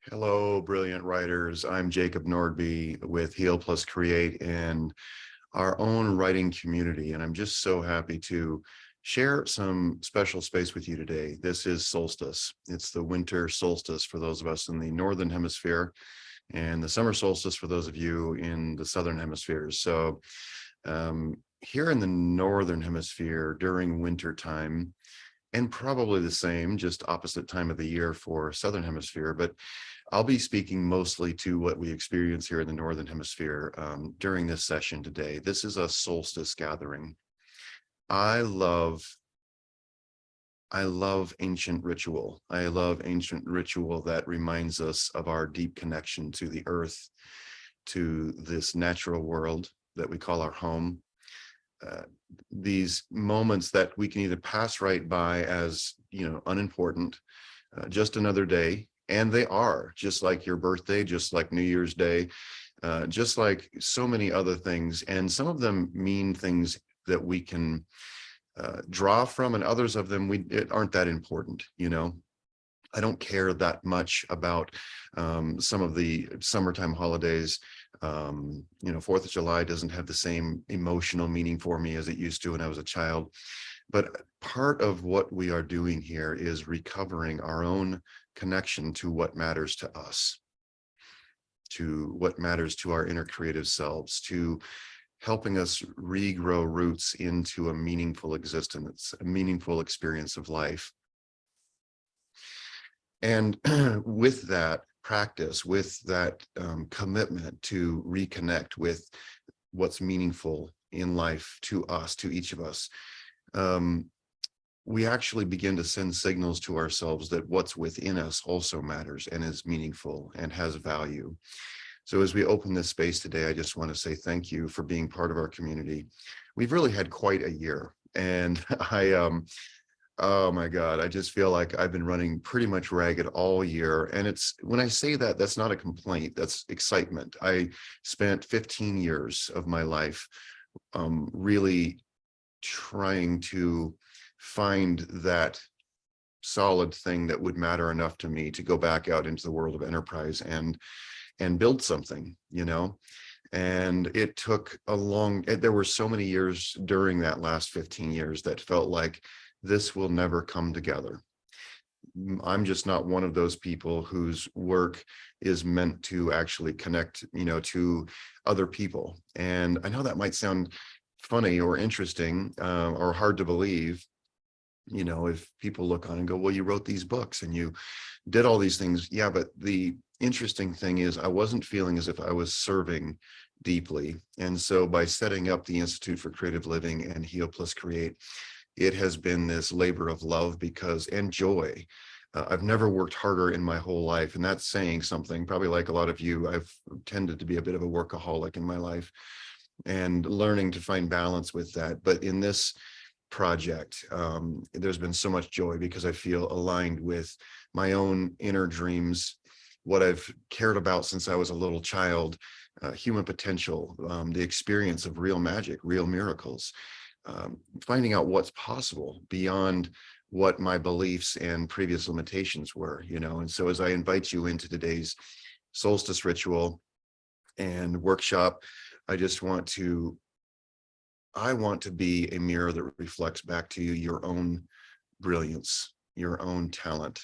Hello, brilliant writers. I'm Jacob Nordby with Heal Plus Create and our own writing community. And I'm just so happy to share some special space with you today. This is Solstice. It's the winter solstice for those of us in the Northern Hemisphere and the summer solstice for those of you in the Southern Hemispheres. So here in the Northern Hemisphere during winter time, and probably the same, just opposite time of the year for Southern Hemisphere, but I'll be speaking mostly to what we experience here in the Northern Hemisphere during this session today. This is a solstice gathering. I love ancient ritual. I love ancient ritual that reminds us of our deep connection to the earth, to this natural world that we call our home. These moments that we can either pass right by as, unimportant, just another day, and they are, just like your birthday, just like New Year's Day, just like so many other things. And some of them mean things that we can draw from, and others of them aren't that important. I don't care that much about some of the summertime holidays. 4th of July doesn't have the same emotional meaning for me as it used to when I was a child. But part of what we are doing here is recovering our own connection to what matters to us, to what matters to our inner creative selves, to helping us regrow roots into a meaningful existence, a meaningful experience of life. And with that practice, with that commitment to reconnect with what's meaningful in life to us, to each of us, we actually begin to send signals to ourselves that what's within us also matters and is meaningful and has value. So as we open this space today, I just want to say thank you for being part of our community. We've really had quite a year, and oh my God, I just feel like I've been running pretty much ragged all year. And it's, when I say that, that's not a complaint, that's excitement. I spent 15 years of my life really trying to find that solid thing that would matter enough to me to go back out into the world of enterprise and build something, and it took there were so many years during that last 15 years that felt like this will never come together. I'm just not one of those people whose work is meant to actually connect, to other people. And I know that might sound funny or interesting or hard to believe, if people look on and go, well, you wrote these books and you did all these things. Yeah, but the interesting thing is I wasn't feeling as if I was serving deeply. And so by setting up the Institute for Creative Living and Heal Plus Create, it has been this labor of love and joy. I've never worked harder in my whole life. And that's saying something. Probably like a lot of you, I've tended to be a bit of a workaholic in my life and learning to find balance with that. But in this project, there's been so much joy because I feel aligned with my own inner dreams, what I've cared about since I was a little child, human potential, the experience of real magic, real miracles. Finding out what's possible beyond what my beliefs and previous limitations were, and so as I invite you into today's solstice ritual and workshop, I want to be a mirror that reflects back to you your own brilliance, your own talent,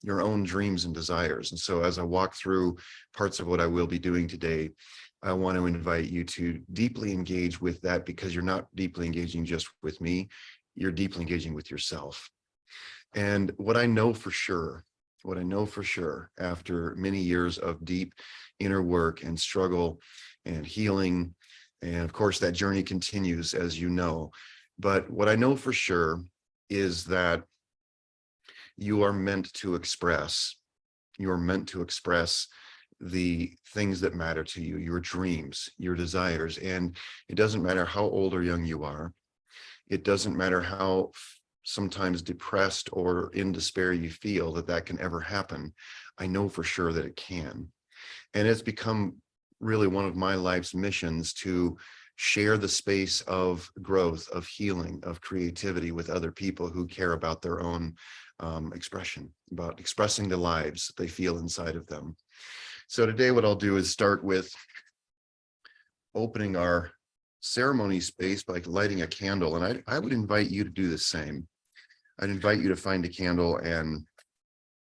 your own dreams and desires. And so as I walk through parts of what I will be doing today, I want to invite you to deeply engage with that, because you're not deeply engaging just with me, you're deeply engaging with yourself. And what I know for sure after many years of deep inner work and struggle and healing, and of course that journey continues, as you know, but what I know for sure is that you are meant to express the things that matter to you, your dreams, your desires. And it doesn't matter how old or young you are. It doesn't matter how sometimes depressed or in despair you feel that can ever happen. I know for sure that it can. And it's become really one of my life's missions to share the space of growth, of healing, of creativity with other people who care about their own expression, about expressing the lives they feel inside of them. So today what I'll do is start with opening our ceremony space by lighting a candle. And I would invite you to do the same. I'd invite you to find a candle and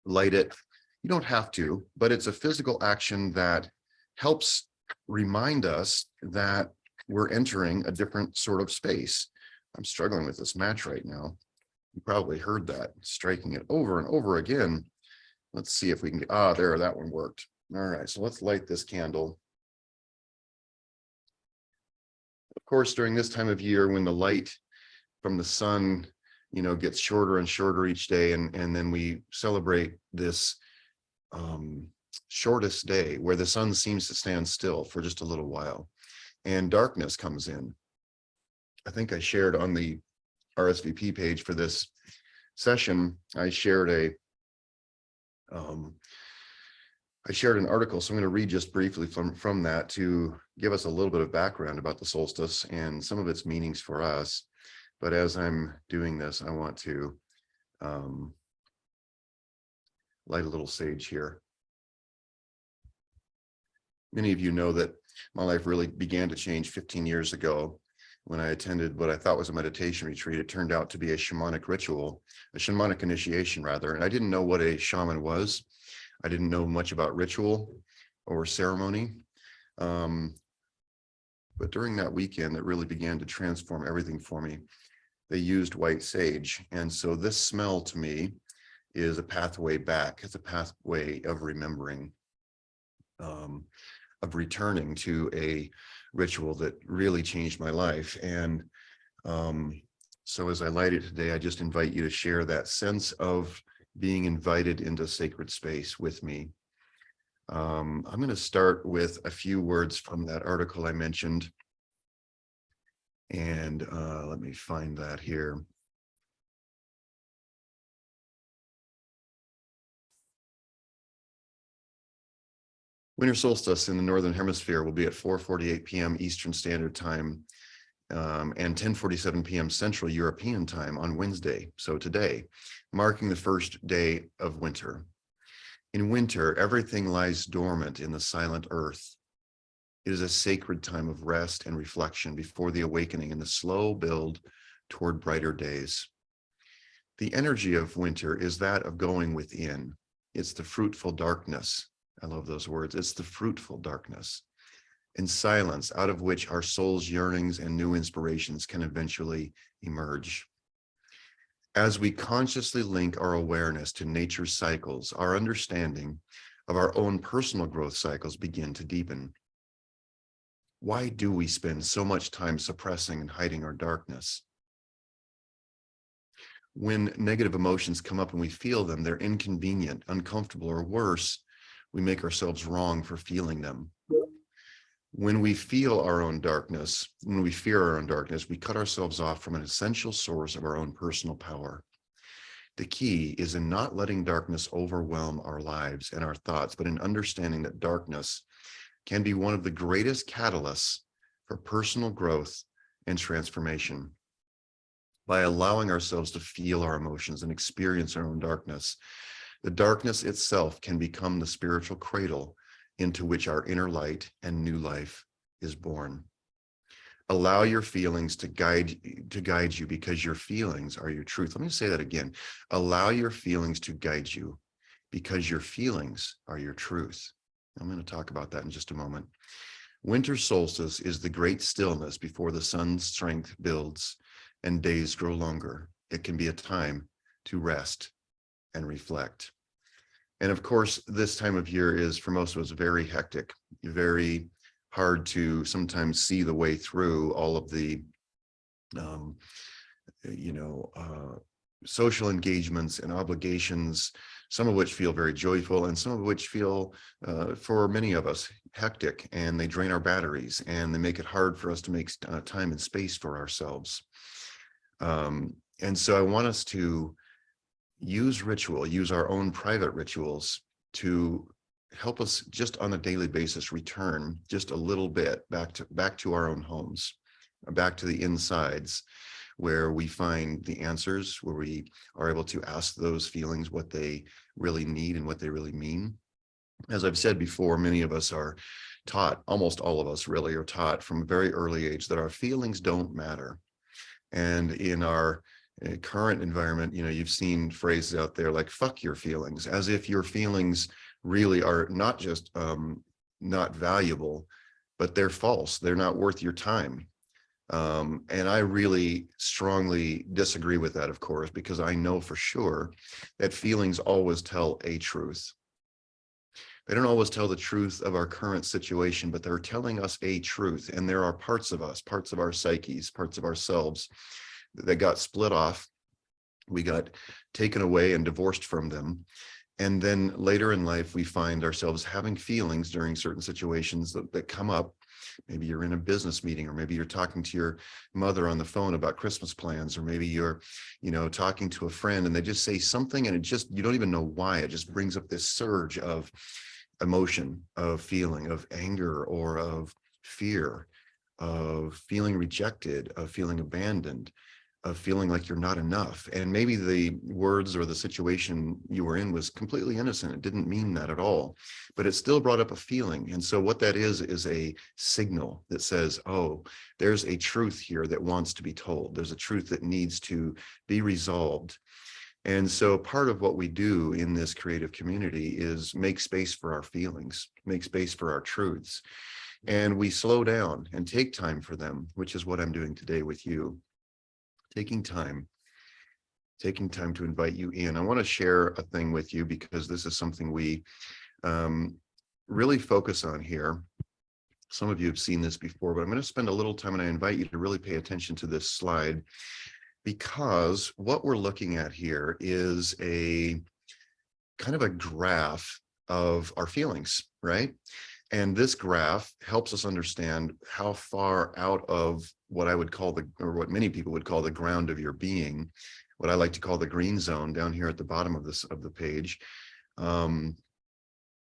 light it. You don't have to, but it's a physical action that helps remind us that we're entering a different sort of space. I'm struggling with this match right now. You probably heard that, striking it over and over again. Let's see if we can get, there, that one worked. All right, so let's light this candle. Of course, during this time of year, when the light from the sun, gets shorter and shorter each day, and then we celebrate this shortest day where the sun seems to stand still for just a little while, and darkness comes in. I think I shared on the RSVP page for this session, I shared an article, so I'm going to read just briefly from that to give us a little bit of background about the solstice and some of its meanings for us. But as I'm doing this, I want to light a little sage here. Many of you know that my life really began to change 15 years ago when I attended what I thought was a meditation retreat. It turned out to be a shamanic ritual, a shamanic initiation rather, and I didn't know what a shaman was. I didn't know much about ritual or ceremony. But during that weekend, it really began to transform everything for me. They used white sage. And so this smell to me is a pathway back. It's a pathway of remembering, of returning to a ritual that really changed my life. And so as I light it today, I just invite you to share that sense of being invited into sacred space with me. I'm going to start with a few words from that article I mentioned. And let me find that here. Winter solstice in the Northern Hemisphere will be at 4:48 p.m. Eastern Standard Time and 10:47 p.m. Central European Time on Wednesday, so today, marking the first day of winter. In winter, everything lies dormant in the silent earth. It is a sacred time of rest and reflection before the awakening and the slow build toward brighter days. The energy of winter is that of going within. It's the fruitful darkness. I love those words. It's the fruitful darkness and silence out of which our soul's yearnings and new inspirations can eventually emerge. As we consciously link our awareness to nature's cycles, our understanding of our own personal growth cycles begin to deepen. Why do we spend so much time suppressing and hiding our darkness? When negative emotions come up and we feel them, they're inconvenient, uncomfortable, or worse, we make ourselves wrong for feeling them. When we feel our own darkness, when we fear our own darkness, we cut ourselves off from an essential source of our own personal power. The key is in not letting darkness overwhelm our lives and our thoughts, but in understanding that darkness can be one of the greatest catalysts for personal growth and transformation. By allowing ourselves to feel our emotions and experience our own darkness, the darkness itself can become the spiritual cradle into which our inner light and new life is born. Allow your feelings to guide you because your feelings are your truth. Let me say that again. Allow your feelings to guide you because your feelings are your truth. I'm going to talk about that in just a moment. Winter solstice is the great stillness before the sun's strength builds and days grow longer. It can be a time to rest and reflect. And of course, this time of year is for most of us very hectic, very hard to sometimes see the way through all of the, social engagements and obligations, some of which feel very joyful and some of which feel, for many of us, hectic, and they drain our batteries and they make it hard for us to make time and space for ourselves. And so I want us to use our own private rituals to help us just on a daily basis return just a little bit back to our own homes, back to the insides, where we find the answers, where we are able to ask those feelings what they really need and what they really mean. As I've said before, many of us are taught, almost all of us really are taught from a very early age, that our feelings don't matter. And in our current environment, you've seen phrases out there like "fuck your feelings," as if your feelings really are not just not valuable, but they're false. They're not worth your time. And I really strongly disagree with that, of course, because I know for sure that feelings always tell a truth. They don't always tell the truth of our current situation, but they're telling us a truth. And there are parts of us, parts of our psyches, parts of ourselves that got split off. We got taken away and divorced from them. And then later in life, we find ourselves having feelings during certain situations that come up. Maybe you're in a business meeting, or maybe you're talking to your mother on the phone about Christmas plans, or maybe you're, talking to a friend and they just say something and you don't even know why. It just brings up this surge of emotion, of feeling, of anger, or of fear, of feeling rejected, of feeling abandoned, of feeling like you're not enough. And maybe the words or the situation you were in was completely innocent. It didn't mean that at all, but it still brought up a feeling. And so what that is a signal that says, oh, there's a truth here that wants to be told. There's a truth that needs to be resolved. And so part of what we do in this creative community is make space for our feelings, make space for our truths. And we slow down and take time for them, which is what I'm doing today with you. Taking time to invite you in. I want to share a thing with you because this is something we really focus on here. Some of you have seen this before, but I'm going to spend a little time, and I invite you to really pay attention to this slide, because what we're looking at here is a kind of a graph of our feelings, right? And this graph helps us understand how far out of what I would call what many people would call the ground of your being, what I like to call the green zone down here at the bottom of the page.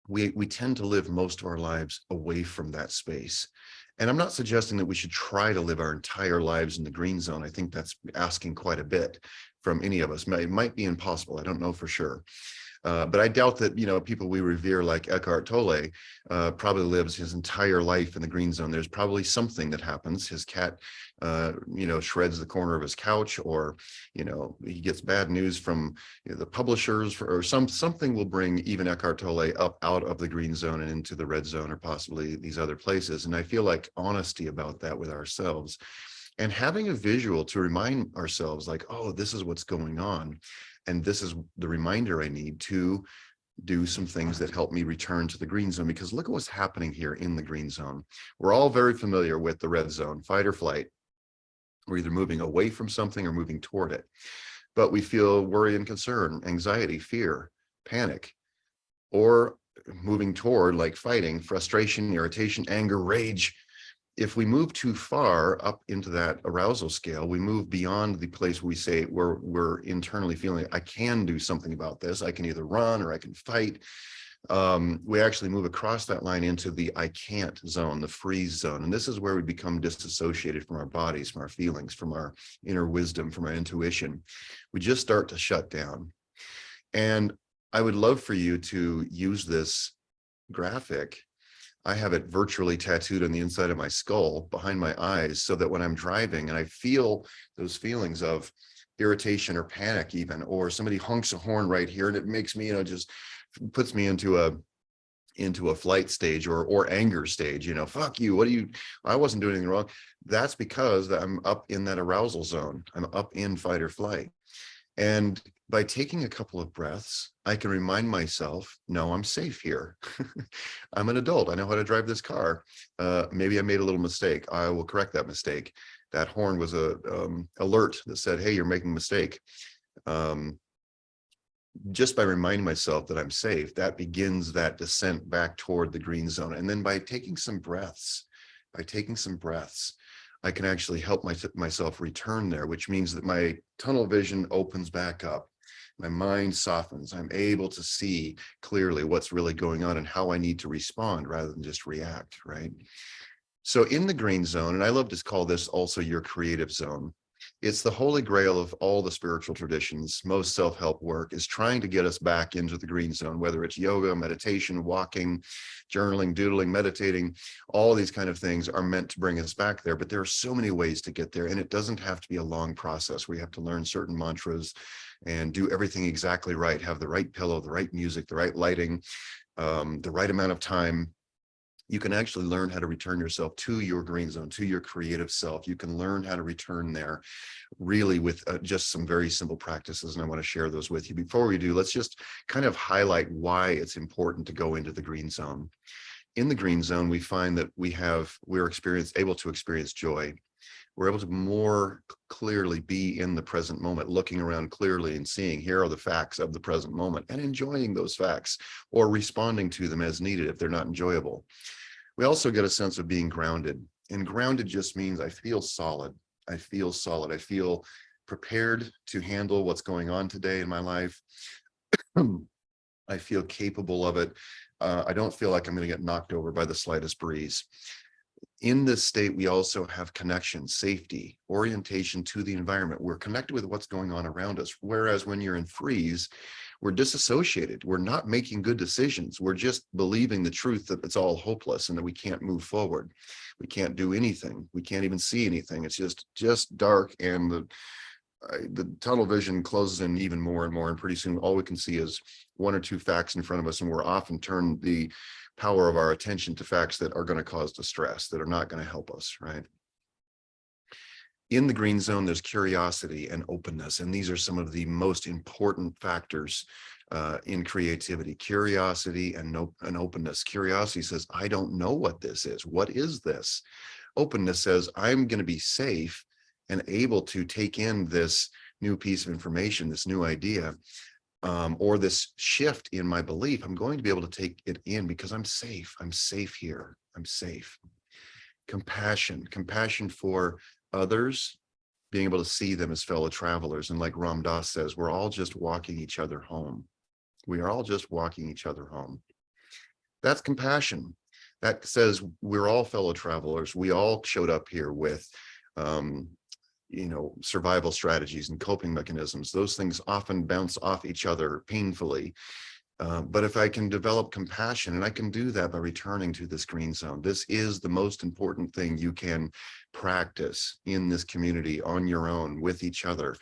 We tend to live most of our lives away from that space. And I'm not suggesting that we should try to live our entire lives in the green zone. I think that's asking quite a bit from any of us. It might be impossible. I don't know for sure. But I doubt that, people we revere like Eckhart Tolle probably lives his entire life in the green zone. There's probably something that happens. His cat, shreds the corner of his couch, or, he gets bad news from the publishers, or something will bring even Eckhart Tolle up out of the green zone and into the red zone, or possibly these other places. And I feel like honesty about that with ourselves, and having a visual to remind ourselves like, oh, this is what's going on. And this is the reminder I need to do some things that help me return to the green zone, because look at what's happening here in the green zone. We're all very familiar with the red zone, fight or flight. We're either moving away from something or moving toward it. But we feel worry and concern, anxiety, fear, panic, or moving toward like fighting, frustration, irritation, anger, rage. If we move too far up into that arousal scale, we move beyond the place we say we're internally feeling, I can do something about this. I can either run or I can fight. We actually move across that line into the I can't zone, the freeze zone. And this is where we become disassociated from our bodies, from our feelings, from our inner wisdom, from our intuition. We just start to shut down. And I would love for you to use this graphic. I have it virtually tattooed on the inside of my skull behind my eyes, so that when I'm driving and I feel those feelings of irritation or panic even, or somebody honks a horn right here and it makes me, just puts me into a flight stage or anger stage, fuck you, I wasn't doing anything wrong. That's because I'm up in that arousal zone. I'm up in fight or flight. And by taking a couple of breaths, I can remind myself, no, I'm safe here. I'm an adult. I know how to drive this car. Maybe I made a little mistake. I will correct that mistake. That horn was a alert that said, hey, you're making a mistake. Just by reminding myself that I'm safe, that begins that descent back toward the green zone. And then by taking some breaths, I can actually help myself return there, which means that my tunnel vision opens back up. My mind softens. I'm able to see clearly what's really going on and how I need to respond rather than just react, right? So in the green zone, and I love to call this also your creative zone, it's the holy grail of all the spiritual traditions. Most self-help work is trying to get us back into the green zone, whether it's yoga, meditation, walking, journaling, doodling, meditating. All these kind of things are meant to bring us back there, but there are so many ways to get there, and it doesn't have to be a long process where you have to learn certain mantras and do everything exactly right, have the right pillow, the right music, the right lighting, the right amount of time. You can actually learn how to return yourself to your green zone, to your creative self. You can learn how to return there really with just some very simple practices. And I want to share those with you. Before we do, let's just kind of highlight why it's important to go into the green zone. In the green zone, we find that we're able to experience joy. We're able to more clearly be in the present moment, looking around clearly and seeing here are the facts of the present moment and enjoying those facts or responding to them as needed if they're not enjoyable. We also get a sense of being grounded, and grounded just means I feel solid. I feel solid. I feel prepared to handle what's going on today in my life. I feel capable of it. I don't feel like I'm going to get knocked over by the slightest breeze. In this state, we also have connection, safety, orientation to the environment. We're connected with what's going on around us. Whereas when you're in freeze, we're disassociated. We're not making good decisions. We're just believing the truth that it's all hopeless and that we can't move forward. We can't do anything. We can't even see anything. It's just dark, and the tunnel vision closes in even more and more. And pretty soon, all we can see is one or two facts in front of us, and we're often turn the power of our attention to facts that are going to cause distress, that are not going to help us, right? In the green zone, there's curiosity and openness, and these are some of the most important factors in creativity. Curiosity and openness. Curiosity says, I don't know what this is. What is this? Openness says, I'm going to be safe and able to take in this new piece of information, this new idea, or this shift in my belief. I'm going to be able to take it in because I'm safe. I'm safe here. I'm safe. Compassion for others, being able to see them as fellow travelers. And like Ram Dass says, we're all just walking each other home. We are all just walking each other home. That's compassion. That says we're all fellow travelers. We all showed up here with survival strategies and coping mechanisms. Those things often bounce off each other painfully. But if I can develop compassion, and I can do that by returning to this green zone, this is the most important thing you can practice in this community on your own, with each other,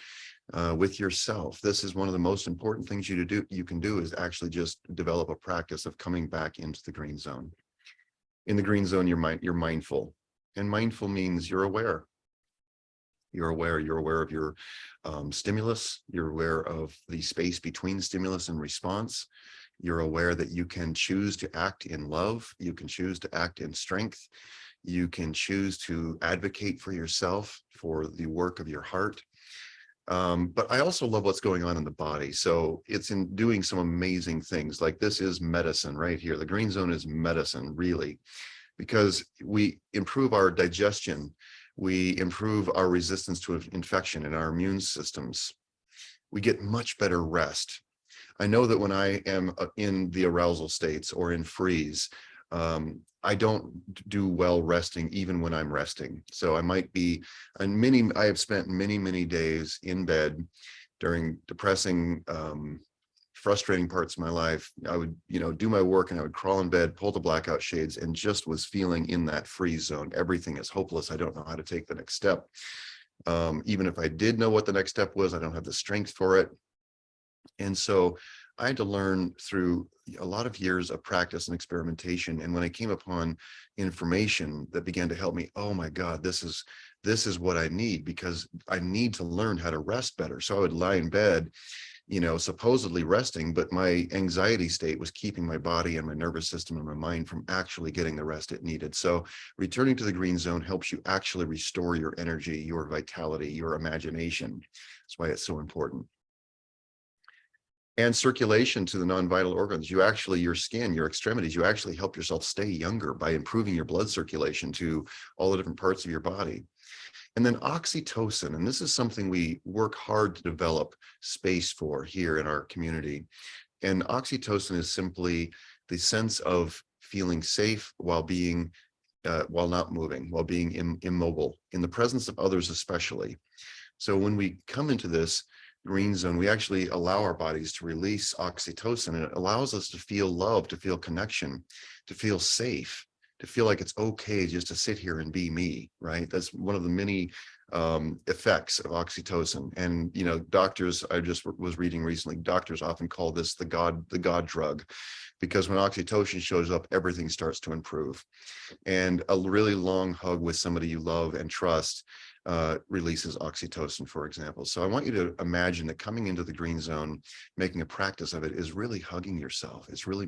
with yourself. This is one of the most important things you can do is actually just develop a practice of coming back into the green zone. In the green zone, you're mindful, and mindful means you're aware. You're aware of your stimulus. You're aware of the space between stimulus and response. You're aware that you can choose to act in love. You can choose to act in strength. You can choose to advocate for yourself, for the work of your heart. But I also love what's going on in the body. So it's in doing some amazing things. Like this is medicine right here. The green zone is medicine, really, because we improve our digestion. We improve our resistance to infection in our immune systems. We get much better rest. I know that when I am in the arousal states or in freeze, I don't do well resting even when I'm resting. So I might be, I have spent many days in bed during depressing, frustrating parts of my life. I would, do my work and I would crawl in bed, pull the blackout shades, and just was feeling in that freeze zone. Everything is hopeless. I don't know how to take the next step. Even if I did know what the next step was, I don't have the strength for it. And so I had to learn through a lot of years of practice and experimentation. And when I came upon information that began to help me, oh my God, this is what I need, because I need to learn how to rest better. So I would lie in bed, supposedly resting, but my anxiety state was keeping my body and my nervous system and my mind from actually getting the rest it needed. So returning to the green zone helps you actually restore your energy, your vitality, your imagination. That's why it's so important. And circulation to the non-vital organs. Your skin, your extremities, you actually help yourself stay younger by improving your blood circulation to all the different parts of your body. And then oxytocin, and this is something we work hard to develop space for here in our community. And oxytocin is simply the sense of feeling safe while being, while not moving, while being immobile, in the presence of others especially. So when we come into this green zone, we actually allow our bodies to release oxytocin, and it allows us to feel love, to feel connection, to feel safe, to feel like it's okay just to sit here and be me, right? That's one of the many effects of oxytocin. And, you know, doctors, I just was reading recently, doctors often call this the God drug, because when oxytocin shows up, everything starts to improve. And a really long hug with somebody you love and trust releases oxytocin, for example. So I want you to imagine that coming into the green zone, making a practice of it, is really hugging yourself. It's really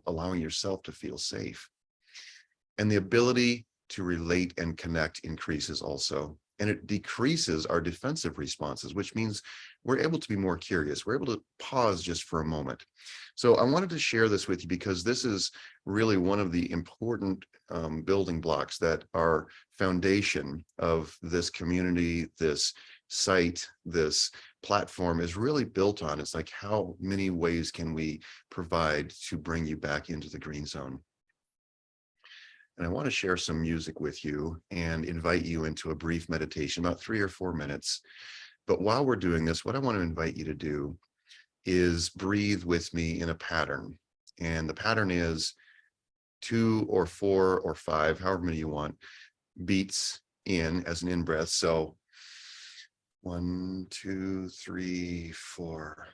allowing yourself to feel safe. And the ability to relate and connect increases also. And it decreases our defensive responses, which means we're able to be more curious. We're able to pause just for a moment. So I wanted to share this with you because this is really one of the important building blocks that are foundation of this community, this site, this platform is really built on. It's like, how many ways can we provide to bring you back into the green zone? And I want to share some music with you and invite you into a brief meditation, about 3 or 4 minutes. But while we're doing this, what I want to invite you to do is breathe with me in a pattern. And the pattern is 2 or 4 or 5, however many you want, beats in as an in-breath. So 1, 2, 3, 4.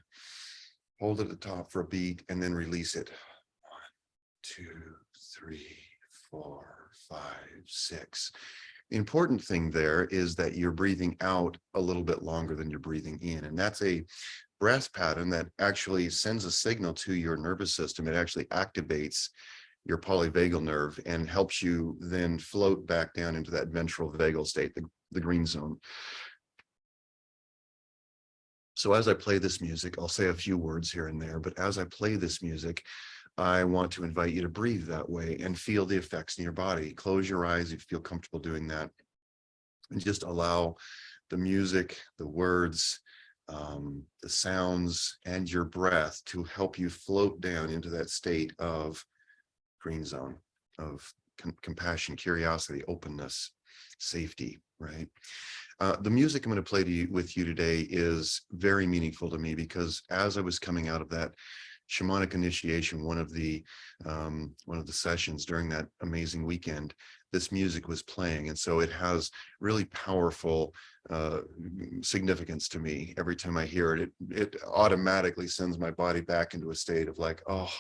Hold it at the top for a beat and then release it. 1, 2, 3, 4, 5, 6. The important thing there is that you're breathing out a little bit longer than you're breathing in. And that's a breath pattern that actually sends a signal to your nervous system. It actually activates your polyvagal nerve and helps you then float back down into that ventral vagal state, the green zone. So as I play this music, I'll say a few words here and there, but as I play this music, I want to invite you to breathe that way and feel the effects in your body. Close your eyes if you feel comfortable doing that. And just allow the music, the words, the sounds, and your breath to help you float down into that state of green zone, of compassion, curiosity, openness, safety, right? The music I'm going to play with you today is very meaningful to me because as I was coming out of that shamanic initiation, one of the sessions during that amazing weekend, this music was playing, and so it has really powerful significance to me. Every time I hear it, it automatically sends my body back into a state of like, oh,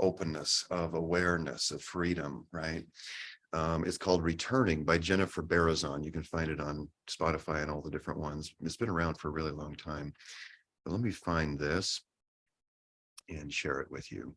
openness, of awareness, of freedom, right? It's called Returning by Jennifer Barazon. You can find it on Spotify and all the different ones. It's been around for a really long time. But let me find this and share it with you.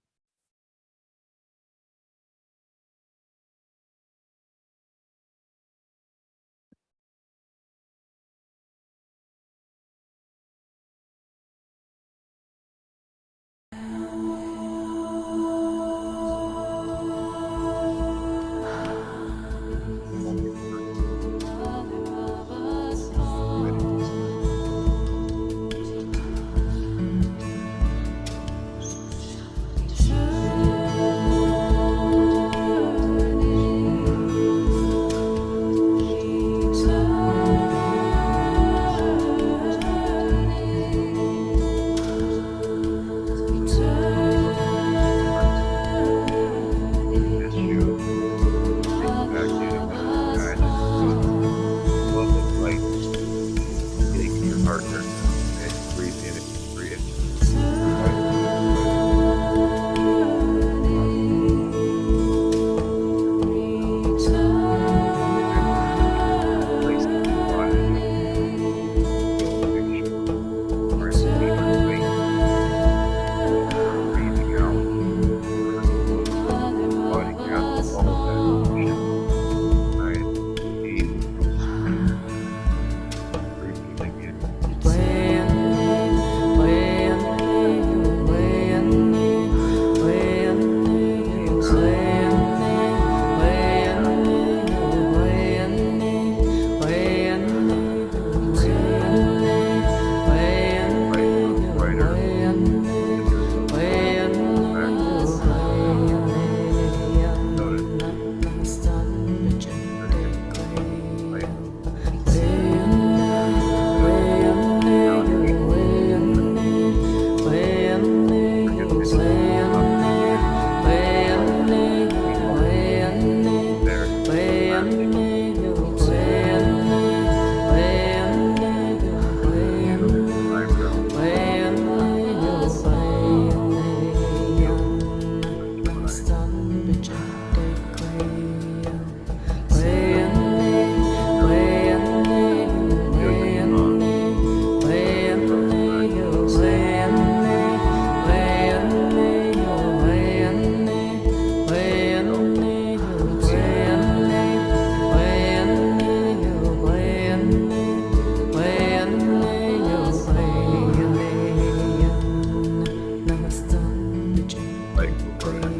Like, go ahead.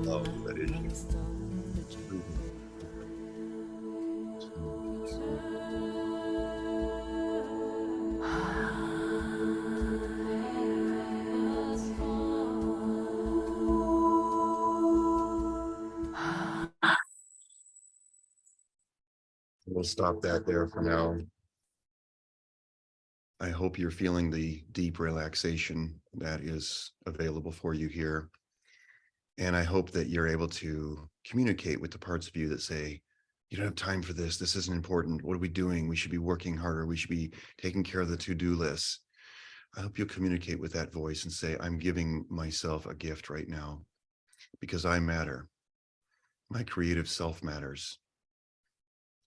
Love that is you. Breathing. We'll stop that there for now. I hope you're feeling the deep relaxation that is available for you here. And I hope that you're able to communicate with the parts of you that say, you don't have time for this. This isn't important. What are we doing? We should be working harder. We should be taking care of the to-do lists. I hope you'll communicate with that voice and say, I'm giving myself a gift right now because I matter. My creative self matters.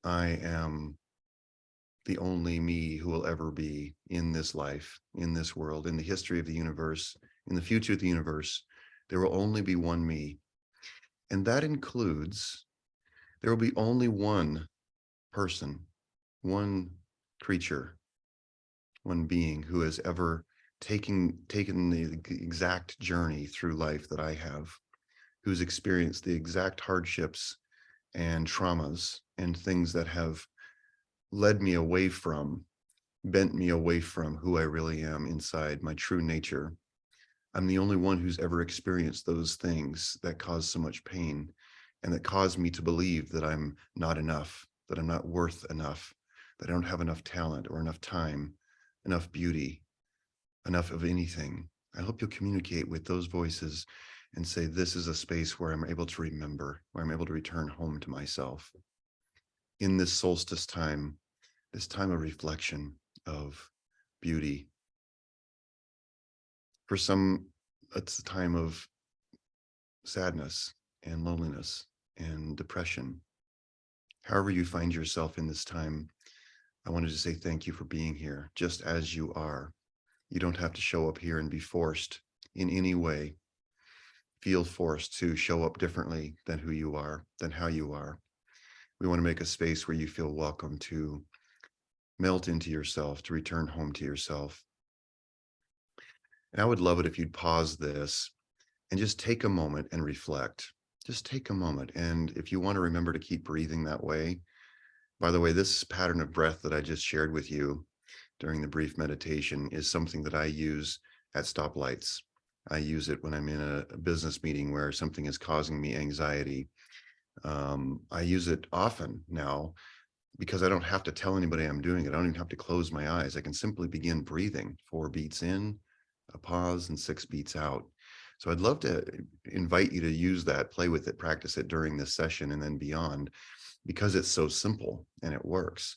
I am the only me who will ever be in this life, in this world, in the history of the universe, in the future of the universe. There will only be one me. And that includes, there will be only one person, one creature, one being who has ever taken the exact journey through life that I have, who's experienced the exact hardships and traumas and things that have led me away from, bent me away from who I really am inside, my true nature. I'm the only one who's ever experienced those things that cause so much pain and that cause me to believe that I'm not enough, that I'm not worth enough, that I don't have enough talent or enough time, enough beauty, enough of anything. I hope you'll communicate with those voices and say, this is a space where I'm able to remember, where I'm able to return home to myself. In this solstice time, this time of reflection, of beauty. For some, it's a time of sadness and loneliness and depression. However you find yourself in this time, I wanted to say thank you for being here, just as you are. You don't have to show up here and be forced in any way, feel forced to show up differently than who you are, than how you are. We want to make a space where you feel welcome to melt into yourself, to return home to yourself. And I would love it if you'd pause this and just take a moment and reflect. Just take a moment. And if you want to remember to keep breathing that way, by the way, this pattern of breath that I just shared with you during the brief meditation is something that I use at stoplights. I use it when I'm in a business meeting where something is causing me anxiety. I use it often now because I don't have to tell anybody I'm doing it. I don't even have to close my eyes. I can simply begin breathing 4 beats in, a pause, and 6 beats out. So I'd love to invite you to use that, play with it, practice it during this session and then beyond, because it's so simple and it works.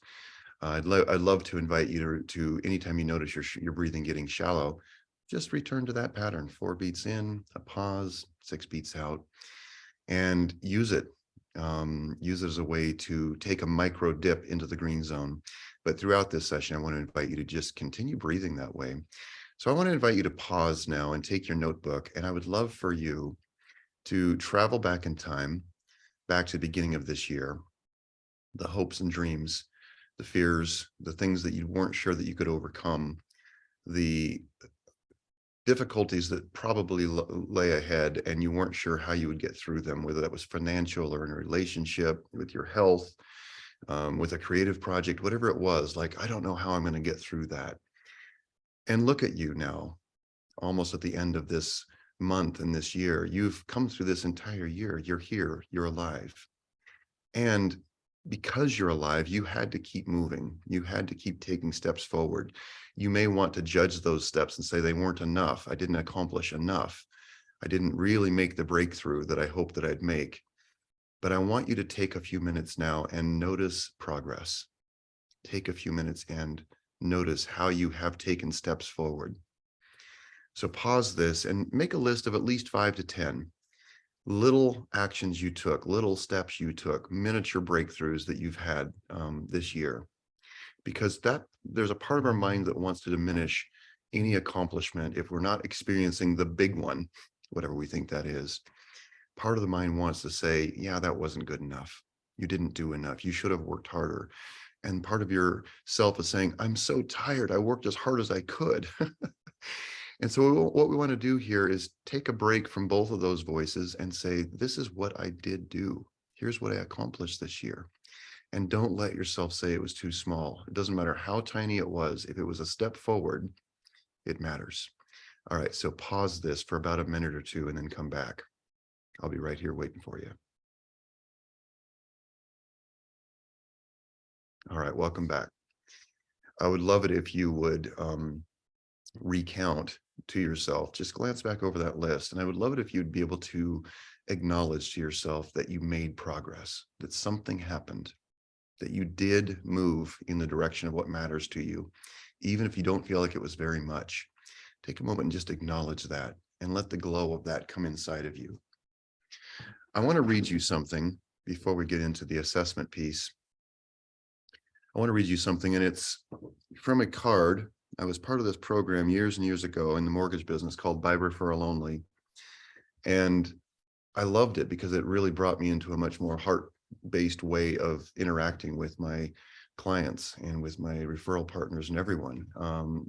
I'd love to invite you to anytime you notice your breathing getting shallow, just return to that pattern, 4 beats in, a pause, 6 beats out, and use it. Use it as a way to take a micro dip into the green zone. But throughout this session, I want to invite you to just continue breathing that way. So I want to invite you to pause now and take your notebook. And I would love for you to travel back in time, back to the beginning of this year, the hopes and dreams, the fears, the things that you weren't sure that you could overcome, the difficulties that probably lay ahead and you weren't sure how you would get through them, whether that was financial or in a relationship, with your health, with a creative project, whatever it was, like, I don't know how I'm going to get through that. And look at you now, almost at the end of this month and this year. You've come through this entire year. You're here, you're alive. And because you're alive, you had to keep moving. You had to keep taking steps forward. You may want to judge those steps and say they weren't enough. I didn't accomplish enough. I didn't really make the breakthrough that I hoped that I'd make. But I want you to take a few minutes now and notice progress. Take a few minutes and notice how you have taken steps forward. So pause this and make a list of at least 5 to 10 little actions you took, little steps you took, miniature breakthroughs that you've had this year, because there's a part of our mind that wants to diminish any accomplishment if we're not experiencing the big one, whatever we think that is. Part of the mind wants to say, yeah, that wasn't good enough. You didn't do enough. You should have worked harder. And part of your self is saying, I'm so tired. I worked as hard as I could. And so what we want to do here is take a break from both of those voices and say, this is what I did do. Here's what I accomplished this year. And don't let yourself say it was too small. It doesn't matter how tiny it was. If it was a step forward, it matters. All right, so pause this for about a minute or two and then come back. I'll be right here waiting for you. All right, welcome back. I would love it if you would recount to yourself, just glance back over that list. And I would love it if you'd be able to acknowledge to yourself that you made progress, that something happened, that you did move in the direction of what matters to you, even if you don't feel like it was very much. Take a moment and just acknowledge that and let the glow of that come inside of you. I want to read you something before we get into the assessment piece. I want to read you something, and it's from a card. I was part of this program years and years ago in the mortgage business called By Referral Only. And I loved it because it really brought me into a much more heart-based way of interacting with my clients and with my referral partners and everyone.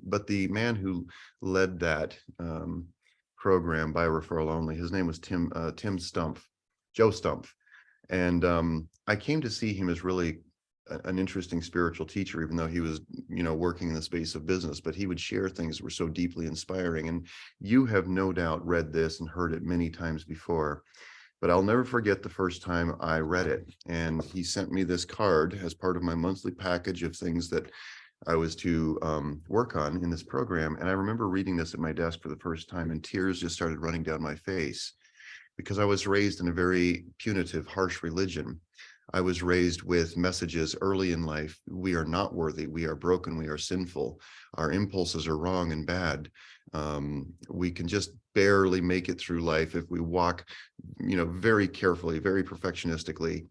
But the man who led that program By Referral Only, his name was Tim Stumpf, Joe Stumpf. And I came to see him as really an interesting spiritual teacher, even though he was, working in the space of business, but he would share things that were so deeply inspiring. And you have no doubt read this and heard it many times before, but I'll never forget the first time I read it. And he sent me this card as part of my monthly package of things that I was to work on in this program. And I remember reading this at my desk for the first time, and tears just started running down my face, because I was raised in a very punitive, harsh religion. I was raised with messages early in life. We are not worthy. We are broken. We are sinful. Our impulses are wrong and bad. We can just barely make it through life if we walk, very carefully, very perfectionistically.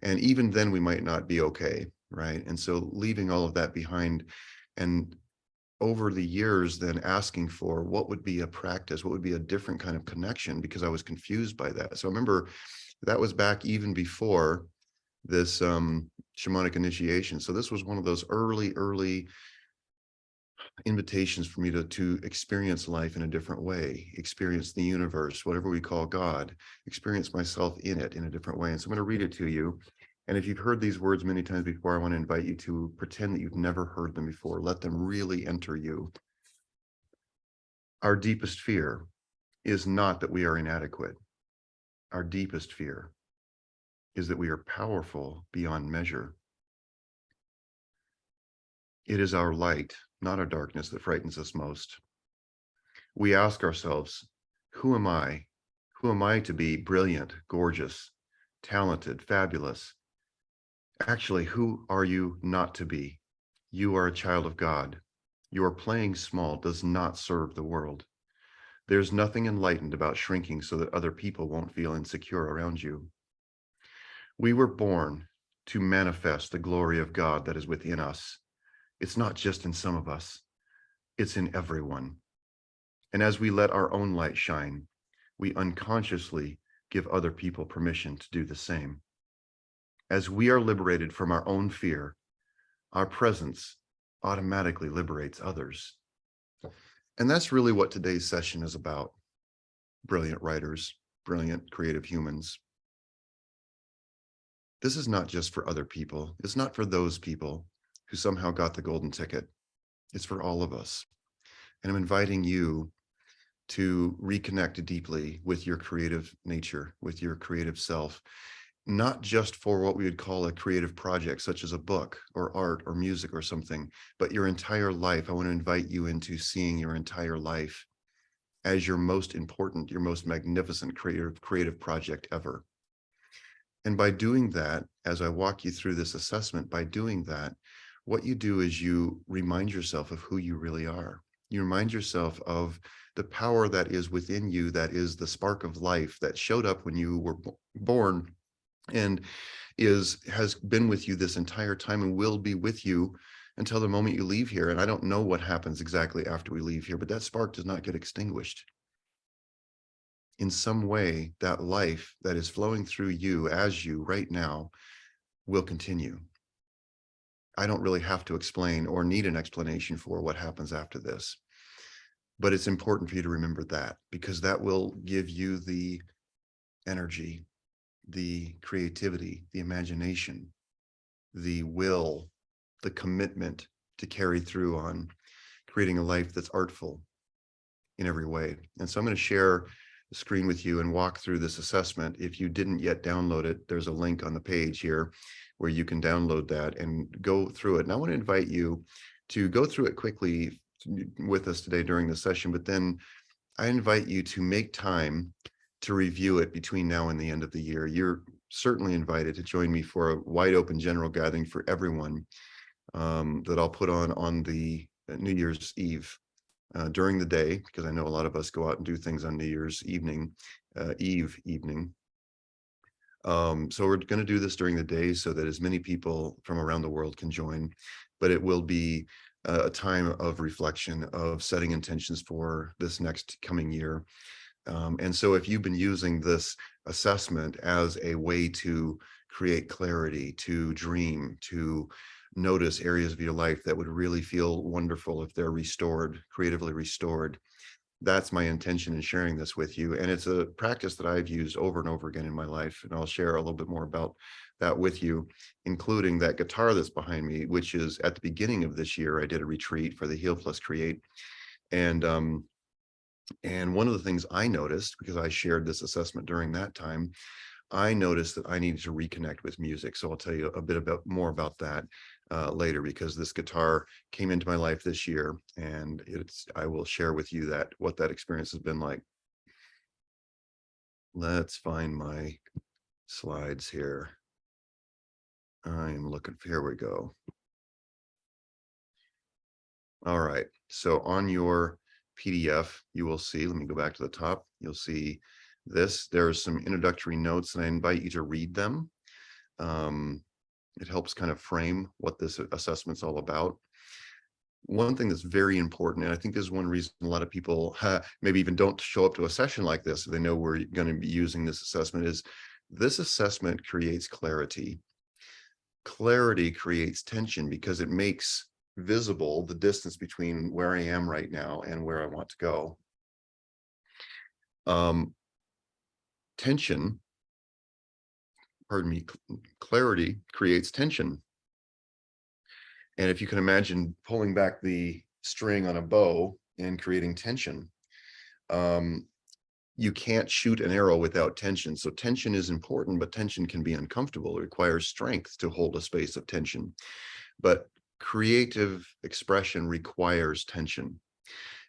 And even then we might not be okay, right? And so leaving all of that behind, and over the years then asking for what would be a practice, what would be a different kind of connection, because I was confused by that. So I remember that was back even before this shamanic initiation. So this was one of those early invitations for me to experience life in a different way, experience the universe, whatever we call God, experience myself in it in a different way. And so I'm going to read it to you. And if you've heard these words many times before, I want to invite you to pretend that you've never heard them before. Let them really enter you. Our deepest fear is not that we are inadequate. Our deepest fear is that we are powerful beyond measure. It is our light, not our darkness, that frightens us most. We ask ourselves, who am I? Who am I to be brilliant, gorgeous, talented, fabulous? Actually, who are you not to be? You are a child of God. Your playing small does not serve the world. There's nothing enlightened about shrinking so that other people won't feel insecure around you. We were born to manifest the glory of God that is within us. It's not just in some of us, it's in everyone. And as we let our own light shine, we unconsciously give other people permission to do the same. As we are liberated from our own fear, our presence automatically liberates others. And that's really what today's session is about. Brilliant writers, brilliant creative humans. This is not just for other people. It's not for those people who somehow got the golden ticket. It's for all of us. And I'm inviting you to reconnect deeply with your creative nature, with your creative self, not just for what we would call a creative project, such as a book or art or music or something, but your entire life. I want to invite you into seeing your entire life as your most important, your most magnificent creative project ever. And by doing that, as I walk you through this assessment, by doing that, what you do is you remind yourself of who you really are. You remind yourself of the power that is within you, that is the spark of life that showed up when you were born and has been with you this entire time and will be with you until the moment you leave here. And I don't know what happens exactly after we leave here, but that spark does not get extinguished. In some way, that life that is flowing through you as you right now will continue. I don't really have to explain or need an explanation for what happens after this. But it's important for you to remember that, because that will give you the energy, the creativity, the imagination, the will, the commitment to carry through on creating a life that's artful in every way. And so I'm going to share the screen with you and walk through this assessment. If you didn't yet download it, there's a link on the page here where you can download that and go through it. And I want to invite you to go through it quickly with us today during the session, but then I invite you to make time to review it between now and the end of the year. You're certainly invited to join me for a wide open general gathering for everyone that I'll put on the New Year's Eve during the day, because I know a lot of us go out and do things on New Year's evening, Eve evening. So we're going to do this during the day so that as many people from around the world can join, but it will be a time of reflection, of setting intentions for this next coming year. And so if you've been using this assessment as a way to create clarity, to dream, to notice areas of your life that would really feel wonderful if they're restored, creatively restored, that's my intention in sharing this with you. And it's a practice that I've used over and over again in my life. And I'll share a little bit more about that with you, including that guitar that's behind me, which is at the beginning of this year, I did a retreat for the Heal Plus Create. And one of the things I noticed, because I shared this assessment during that time, I noticed that I needed to reconnect with music. So I'll tell you a bit more about that later, because this guitar came into my life this year, and I will share with you what that experience has been like. Let's find my slides here. I'm looking, here we go. All right, so on your PDF, you will see, let me go back to the top, you'll see this. There's some introductory notes, and I invite you to read them. It helps kind of frame what this assessment's all about. One thing that's very important, and I think this is one reason a lot of people maybe even don't show up to a session like this, so they know we're going to be using this assessment, is this assessment creates clarity. Clarity creates tension because it makes visible the distance between where I am right now and where I want to go. Clarity creates tension. And if you can imagine pulling back the string on a bow and creating tension, you can't shoot an arrow without tension. So tension is important, but tension can be uncomfortable. It requires strength to hold a space of tension. But creative expression requires tension.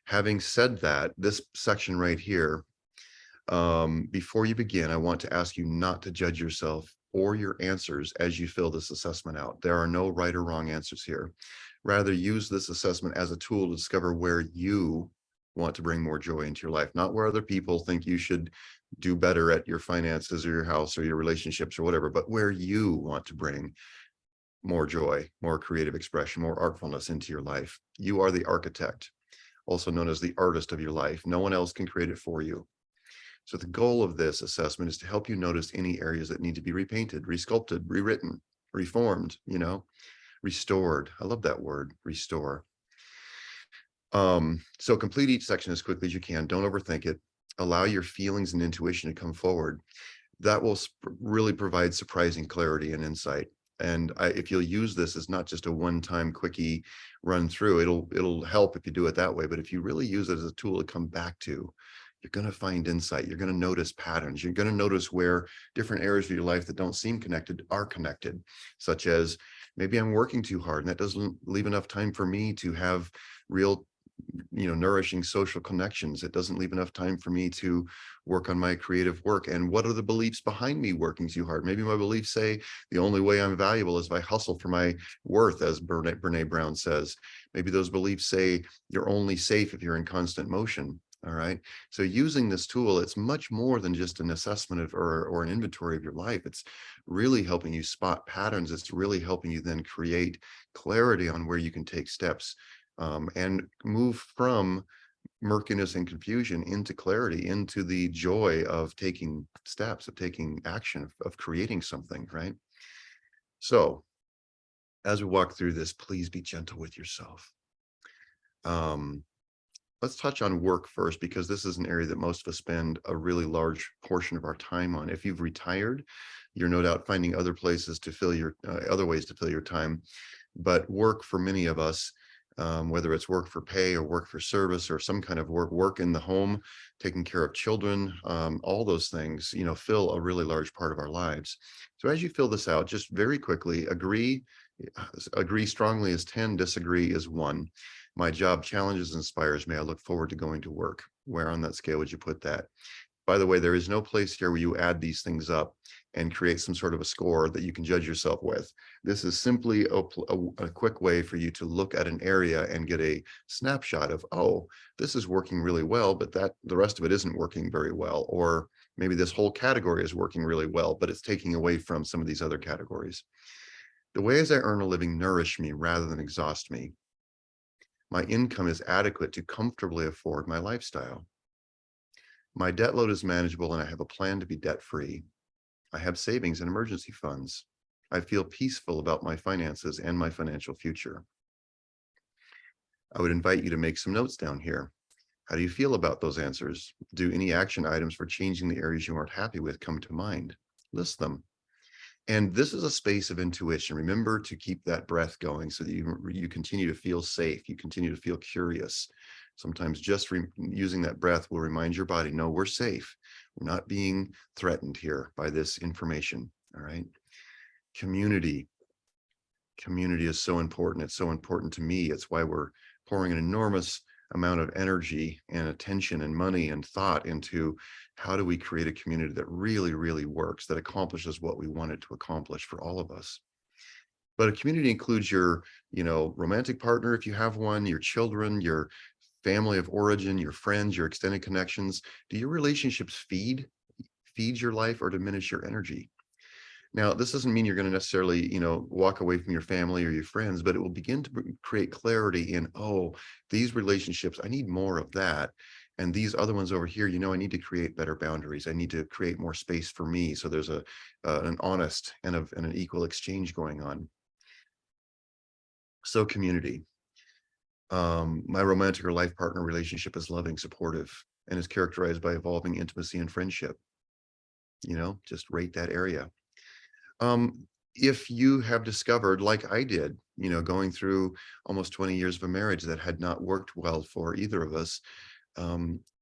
Having said that, this section right here, before you begin, I want to ask you not to judge yourself or your answers as you fill this assessment out. There are no right or wrong answers here. Rather, use this assessment as a tool to discover where you want to bring more joy into your life, not where other people think you should do better at your finances or your house or your relationships or whatever, but where you want to bring more joy, more creative expression, more artfulness into your life. You are the architect, also known as the artist of your life. No one else can create it for you. So the goal of this assessment is to help you notice any areas that need to be repainted, resculpted, rewritten, reformed, restored. I love that word, restore. So complete each section as quickly as you can. Don't overthink it. Allow your feelings and intuition to come forward. That will really provide surprising clarity and insight. And if you'll use this as not just a one-time quickie run through, it'll help if you do it that way. But if you really use it as a tool to come back to, you're going to find insight. You're going to notice patterns. You're going to notice where different areas of your life that don't seem connected are connected, such as maybe I'm working too hard and that doesn't leave enough time for me to have real nourishing social connections. It doesn't leave enough time for me to work on my creative work. And what are the beliefs behind me working too hard? Maybe my beliefs say the only way I'm valuable is if I hustle for my worth, as Brene Brown says. Maybe those beliefs say you're only safe if you're in constant motion. All right. So using this tool, it's much more than just an assessment of or an inventory of your life. It's really helping you spot patterns. It's really helping you then create clarity on where you can take steps, and move from murkiness and confusion into clarity, into the joy of taking steps, of taking action, of creating something, right? So as we walk through this, please be gentle with yourself. Um, let's touch on work first, because this is an area that most of us spend a really large portion of our time on. If you've retired, you're no doubt finding other places to fill your other ways to fill your time. But work for many of us, whether it's work for pay or work for service or some kind of work in the home, taking care of children, all those things, fill a really large part of our lives. So as you fill this out, just very quickly, agree strongly is 10, disagree is 1. My job challenges and inspires me. I look forward to going to work. Where on that scale would you put that? By the way, there is no place here where you add these things up and create some sort of a score that you can judge yourself with. This is simply a quick way for you to look at an area and get a snapshot of, oh, this is working really well, but the rest of it isn't working very well. Or maybe this whole category is working really well, but it's taking away from some of these other categories. The ways I earn a living nourish me rather than exhaust me. My income is adequate to comfortably afford my lifestyle. My debt load is manageable and I have a plan to be debt-free. I have savings and emergency funds. I feel peaceful about my finances and my financial future. I would invite you to make some notes down here. How do you feel about those answers? Do any action items for changing the areas you aren't happy with come to mind? List them. And this is a space of intuition. Remember to keep that breath going so that you continue to feel safe. You continue to feel curious. Sometimes just using that breath will remind your body, no, we're safe. We're not being threatened here by this information. All right. Community. Community is so important. It's so important to me. It's why we're pouring an enormous amount of energy and attention and money and thought into how do we create a community that really, really works, that accomplishes what we want it to accomplish for all of us. But a community includes your, romantic partner, if you have one, your children, your family of origin, your friends, your extended connections. Do your relationships feed your life or diminish your energy? Now, this doesn't mean you're going to necessarily, walk away from your family or your friends, but it will begin to create clarity in, oh, these relationships, I need more of that. And these other ones over here, I need to create better boundaries. I need to create more space for me. So there's an honest and an equal exchange going on. So community. My romantic or life partner relationship is loving, supportive, and is characterized by evolving intimacy and friendship. Just rate that area. If you have discovered, like I did, going through almost 20 years of a marriage that had not worked well for either of us,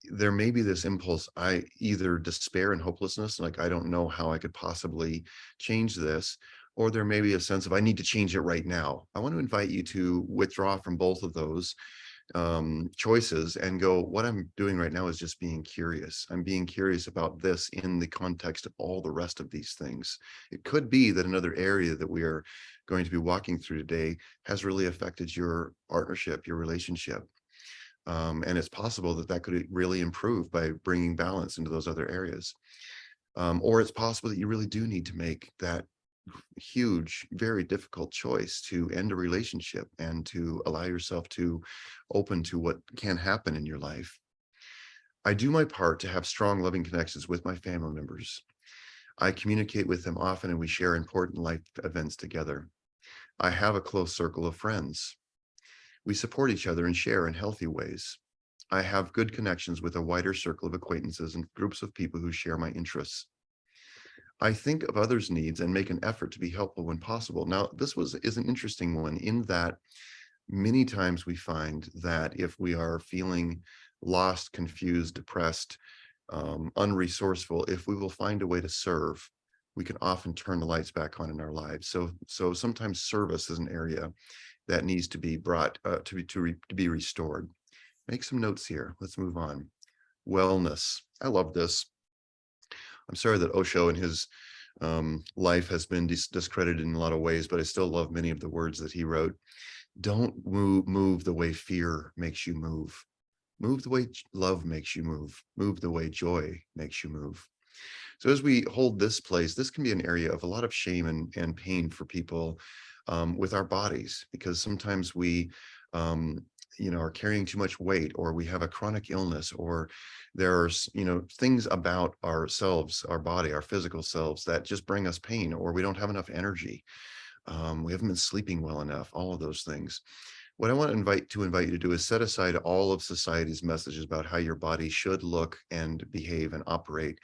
there may be this impulse, I either despair and hopelessness, like I don't know how I could possibly change this, or there may be a sense of I need to change it right now. I want to invite you to withdraw from both of those choices and go, what I'm doing right now is just being curious. I'm being curious about this in the context of all the rest of these things. It could be that another area that we are going to be walking through today has really affected your partnership, your relationship. And it's possible that could really improve by bringing balance into those other areas. Or it's possible that you really do need to make that huge, very difficult choice to end a relationship and to allow yourself to open to what can happen in your life. I do my part to have strong, loving connections with my family members. I communicate with them often and we share important life events together. I have a close circle of friends. We support each other and share in healthy ways. I have good connections with a wider circle of acquaintances and groups of people who share my interests. I think of others' needs and make an effort to be helpful when possible. Now, this is an interesting one in that many times we find that if we are feeling lost, confused, depressed, unresourceful, if we will find a way to serve, we can often turn the lights back on in our lives. So sometimes service is an area that needs to be brought to be restored. Make some notes here. Let's move on. Wellness. I love this. I'm sorry that Osho and his life has been discredited in a lot of ways, but I still love many of the words that he wrote. Don't move the way fear makes you move. Move the way love makes you move. Move the way joy makes you move. So as we hold this place, this can be an area of a lot of shame and pain for people with our bodies, because sometimes we are carrying too much weight, or we have a chronic illness, or there's things about ourselves, our body, our physical selves, that just bring us pain, or we don't have enough energy. We haven't been sleeping well enough, all of those things. What I want to invite you to do is set aside all of society's messages about how your body should look and behave and operate.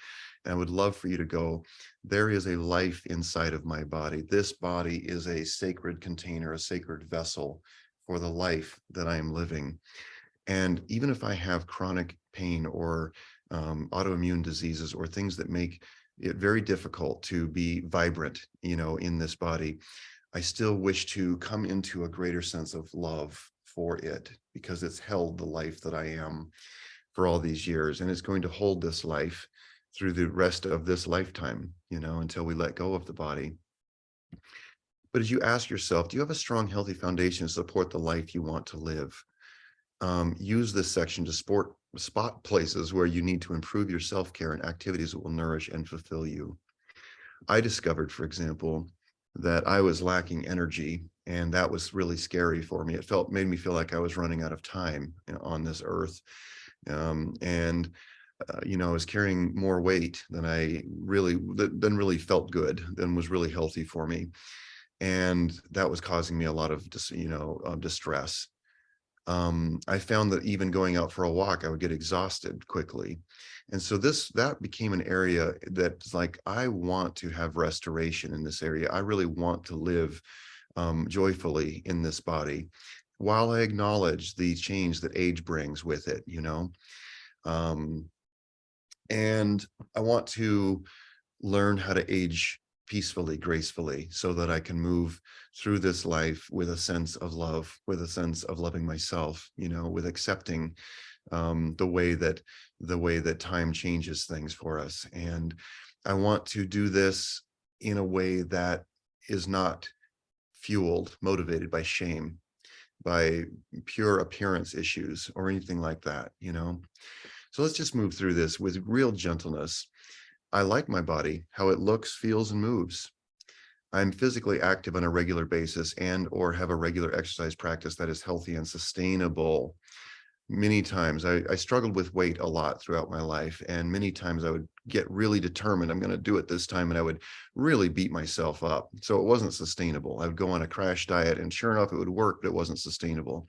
And I would love for you to go, there is a life inside of my body. This body is a sacred container, a sacred vessel for the life that I am living. And even if I have chronic pain or autoimmune diseases, or things that make it very difficult to be vibrant, in this body, I still wish to come into a greater sense of love for it, because it's held the life that I am for all these years, and it's going to hold this life through the rest of this lifetime, until we let go of the body. But as you ask yourself, do you have a strong, healthy foundation to support the life you want to live? Use this section to spot places where you need to improve your self-care and activities that will nourish and fulfill you. I discovered, for example, that I was lacking energy, and that was really scary for me. It made me feel like I was running out of time on this earth. And I was carrying more weight than really felt good, than was really healthy for me. And that was causing me a lot of distress. I found that even going out for a walk, I would get exhausted quickly. And so that became an area that's like, I want to have restoration in this area. I really want to live joyfully in this body, while I acknowledge the change that age brings with it, and I want to learn how to age peacefully, gracefully, so that I can move through this life with a sense of love, with a sense of loving myself, with accepting the way that time changes things for us. And I want to do this in a way that is not motivated by shame, by pure appearance issues, or anything like that. So let's just move through this with real gentleness. I like my body, how it looks, feels, and moves. I'm physically active on a regular basis, and or have a regular exercise practice that is healthy and sustainable. Many times I struggled with weight a lot throughout my life, and many times I would get really determined, I'm going to do it this time, and I would really beat myself up. So it wasn't sustainable. I would go on a crash diet, and sure enough, it would work, but it wasn't sustainable.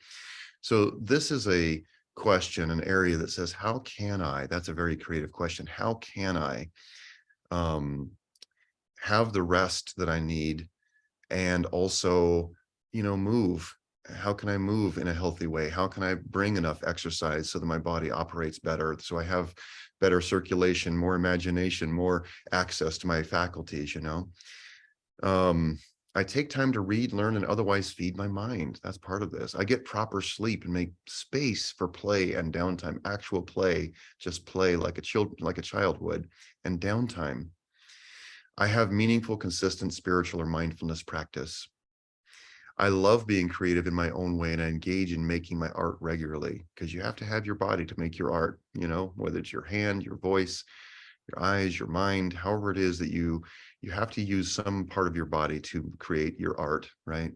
So this is a question, an area that says, how can I, that's a very creative question, how can I have the rest that I need, and also, move? How can I move in a healthy way? How can I bring enough exercise so that my body operates better, so I have better circulation, more imagination, more access to my faculties? I take time to read, learn, and otherwise feed my mind. That's part of this. I get proper sleep and make space for play and downtime, actual play, just play like a child would, and downtime. I have meaningful, consistent spiritual or mindfulness practice. I love being creative in my own way, and I engage in making my art regularly, because you have to have your body to make your art, whether it's your hand, your voice, your eyes, your mind, however it is that you have to use some part of your body to create your art, right?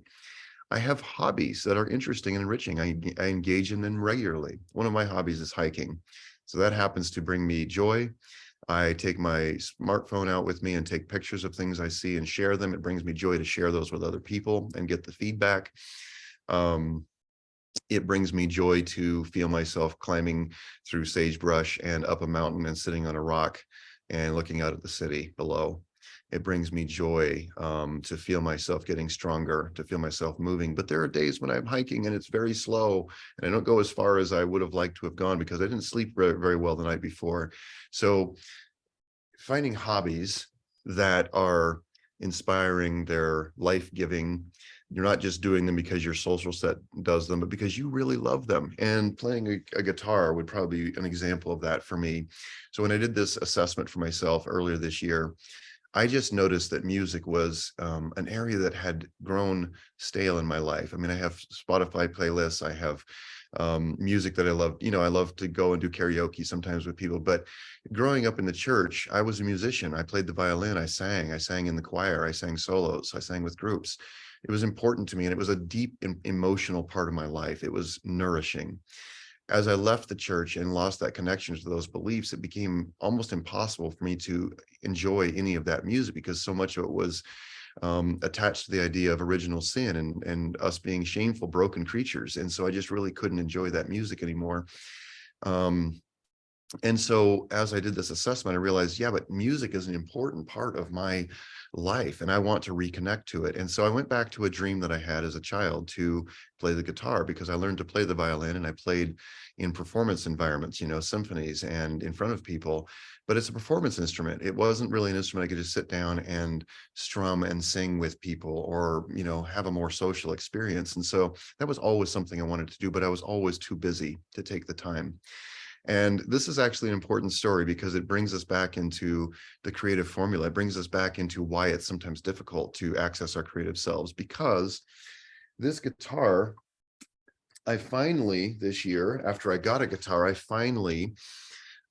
I have hobbies that are interesting and enriching. I engage in them regularly. One of my hobbies is hiking. So that happens to bring me joy. I take my smartphone out with me and take pictures of things I see and share them. It brings me joy to share those with other people and get the feedback. It brings me joy to feel myself climbing through sagebrush and up a mountain and sitting on a rock and looking out at the city below. It brings me joy to feel myself getting stronger, to feel myself moving. But there are days when I'm hiking and it's very slow, and I don't go as far as I would have liked to have gone because I didn't sleep very, very well the night before. So finding hobbies that are inspiring, they're life-giving, You're not just doing them because your social set does them, but because you really love them. And playing a guitar would probably be an example of that for me. So when I did this assessment for myself earlier this year, I just noticed that music was an area that had grown stale in my life. I mean, I have Spotify playlists, I have music that I love. I love to go and do karaoke sometimes with people, but growing up in the church, I was a musician. I played the violin, I sang in the choir, I sang solos, I sang with groups. It was important to me, and it was a deep emotional part of my life. It was nourishing. As I left the church and lost that connection to those beliefs, it became almost impossible for me to enjoy any of that music, because so much of it was attached to the idea of original sin and us being shameful, broken creatures. And so I just really couldn't enjoy that music anymore. And so as I did this assessment, I realized, yeah, but music is an important part of my life, and I want to reconnect to it. And so I went back to a dream that I had as a child to play the guitar, because I learned to play the violin and I played in performance environments, symphonies and in front of people. But it's a performance instrument. It wasn't really an instrument I could just sit down and strum and sing with people, or, have a more social experience. And so that was always something I wanted to do, but I was always too busy to take the time. And this is actually an important story, because it brings us back into the creative formula. It brings us back into why it's sometimes difficult to access our creative selves, because this guitar, I finally, this year, after I got a guitar, I finally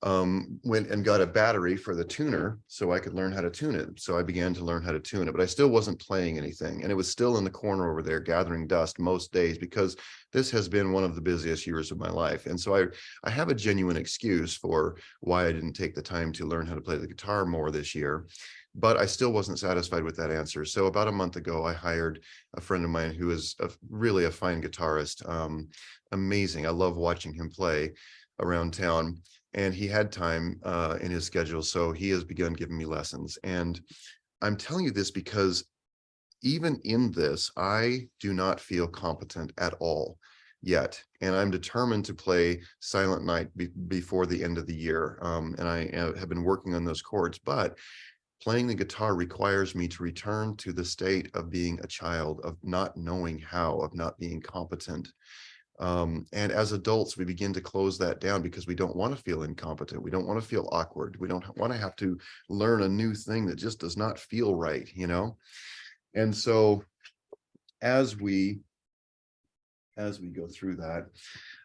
went and got a battery for the tuner so I could learn how to tune it. So I began to learn how to tune it, but I still wasn't playing anything. And it was still in the corner over there gathering dust most days, because this has been one of the busiest years of my life. And so I have a genuine excuse for why I didn't take the time to learn how to play the guitar more this year. But I still wasn't satisfied with that answer. So about a month ago, I hired a friend of mine who is really a fine guitarist. Amazing. I love watching him play around town. And he had time in his schedule, so he has begun giving me lessons. And I'm telling you this because even in this, I do not feel competent at all yet. And I'm determined to play Silent Night before the end of the year. And I have been working on those chords, but playing the guitar requires me to return to the state of being a child, of not knowing how, of not being competent. And as adults, we begin to close that down because we don't want to feel incompetent. We don't want to feel awkward. We don't want to have to learn a new thing that just does not feel right, And so as we go through that,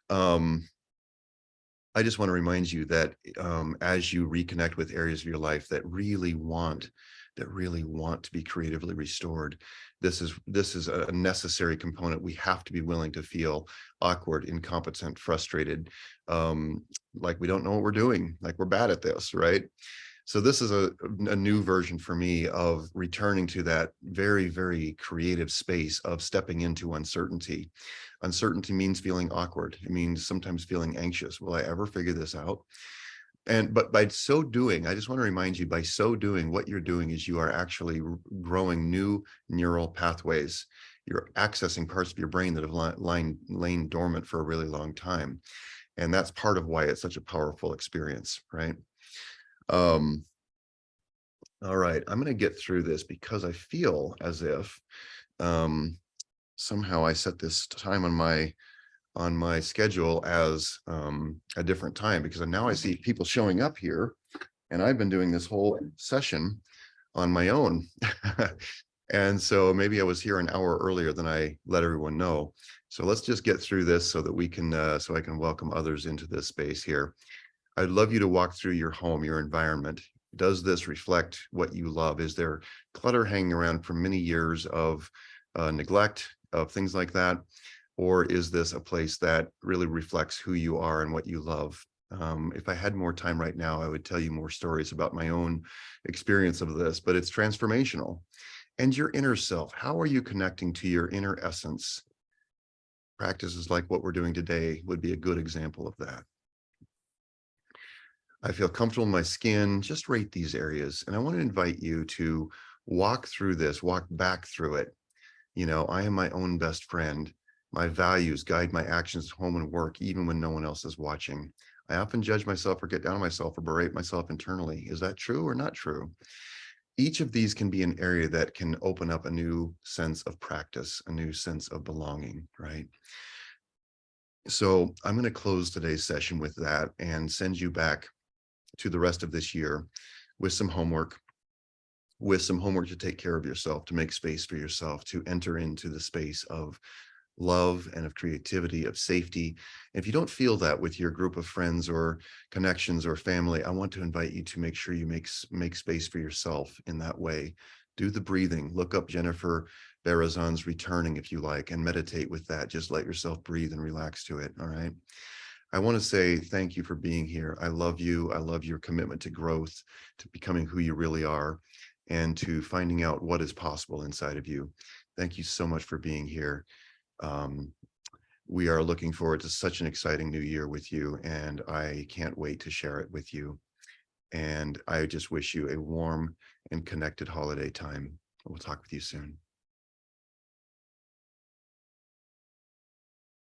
I just want to remind you that as you reconnect with areas of your life that really want to be creatively restored, this is a necessary component. We have to be willing to feel awkward, incompetent, frustrated, like we don't know what we're doing, like we're bad at this, right? So this is a new version for me of returning to that very, very creative space of stepping into uncertainty. Uncertainty means feeling awkward. It means sometimes feeling anxious. Will I ever figure this out? But by so doing, I just want to remind you, by so doing, what you're doing is you are actually growing new neural pathways. You're accessing parts of your brain that have lain dormant for a really long time. And that's part of why it's such a powerful experience, right? All right, I'm going to get through this because I feel as if somehow I set this time on my schedule as a different time, because now I see people showing up here, and I've been doing this whole session on my own. And so maybe I was here an hour earlier than I let everyone know. So let's just get through this so that we can so I can welcome others into this space here. I'd love you to walk through your home, your environment. Does this reflect what you love? Is there clutter hanging around from many years of neglect, of things like that? Or is this a place that really reflects who you are and what you love? If I had more time right now, I would tell you more stories about my own experience of this, but it's transformational. And your inner self, how are you connecting to your inner essence? Practices like what we're doing today would be a good example of that. I feel comfortable in my skin. Just rate these areas. And I want to invite you to walk through this, walk back through it. I am my own best friend. My values guide my actions at home and work, even when no one else is watching. I often judge myself or get down on myself or berate myself internally. Is that true or not true? each of these can be an area that can open up a new sense of practice, a new sense of belonging, right? So I'm going to close today's session with that and send you back to the rest of this year with some homework, to take care of yourself, to make space for yourself, to enter into the space of love and of creativity, of safety. If you don't feel that with your group of friends or connections or family, I want to invite you to make sure you make space for yourself in that way. Do the breathing. Look up Jennifer Barazan's Returning if you like, and meditate with that. Just let yourself breathe and relax to it. All right. I want to say thank you for being here. I love you. I love your commitment to growth, to becoming who you really are, and to finding out what is possible inside of you. Thank you so much for being here. Um, we are looking forward to such an exciting new year with you, and I can't wait to share it with you. And I just wish you a warm and connected holiday time. We'll talk with you soon.